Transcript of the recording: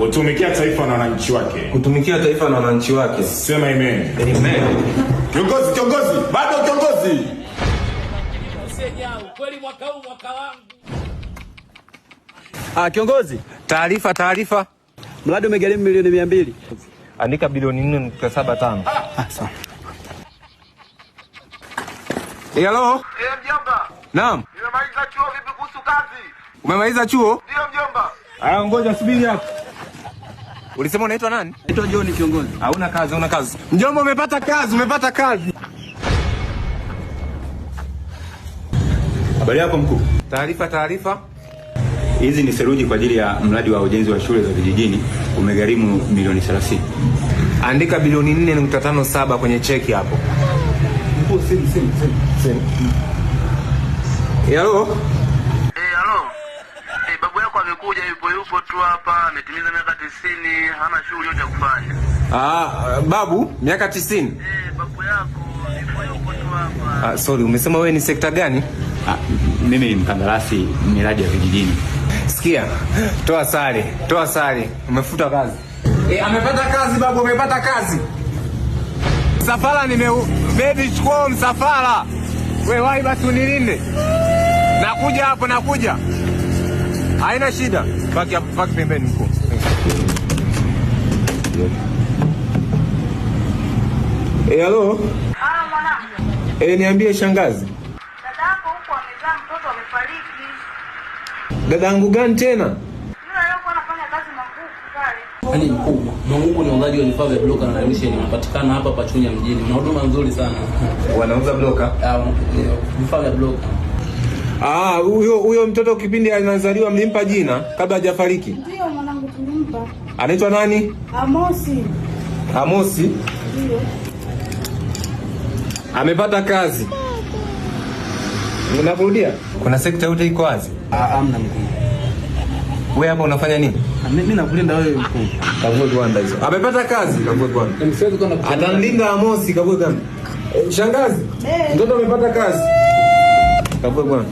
kutumikia taifa na wananchi wake. Kutumikia taifa na wananchi wake. Sema amen. Amen. Kiongozi, bado kiongozi. Kweli mwaka huu mwaka wangu. Kiongozi, Taarifa. mradi umegharimu milioni 200. Andika bilioni 4.75. Sawa. Hello? Mjomba. Naam. Nimemaliza chuo, vipi kuhusu kazi? Umemaliza chuo? Ndio mjomba. Ngoja subiri hapo. Ulisema unaitwa nani? Naitwa John kiongozi. Hauna kazi. Mjomba umepata kazi. Habari yako mkuu. Taarifa. Hizi ni seruji kwa ajili ya mradi wa ujenzi wa shule za vijijini, umegharimu milioni 30. Andika bilioni 4.57 kwenye cheki hapo. Mkuu, simu. Hello? Halo. Babu yako amekuja, yupo tu hapa, ametimiza miaka 90, hana shughuli yote ya kufanya. Babu, miaka 90. Babu yako yupo tu hapa. Sorry, umesema wewe ni sekta gani? Mimi ni mkandarasi miradi ya vijijini. Sikia, toa sare. Umefuta kazi. Amepata kazi babu, amepata kazi. Msafara baby chukua msafara. Wewe wahi basi unilinde. Nakuja. Haina shida. Paki pembeni mkuu. Hello? Mwanangu. Niambie shangazi. Dadako huko amezaa mtoto amefariki. Dadangu gani tena? Yule aliyekuwa anafanya kazi Manguku pale. Yaani mkubwa. Manguku ni wauzaji wa vifaa vya bloka na emission, wanapatikana hapa Chunya mjini. Wana huduma nzuri sana. Wanauza bloka? Vifaa vya bloka. Huyo mtoto kipindi anazaliwa mlimpa jina kabla hajafariki? Ndio mwanangu tulimpa. Anaitwa nani? Amosi? Ndio. Amepata kazi. Unakurudia? Kuna sekta yote iko wazi? Hamna mkuu. Wewe hapa unafanya nini? Mimi nakulinda wewe mkuu. Kavue gwanda hizo. Amepata kazi, kavue gwanda. Msiwezi kwenda Atalinda Amosi, kavue gwanda. Shangazi, mtoto amepata kazi. Kavue gwanda.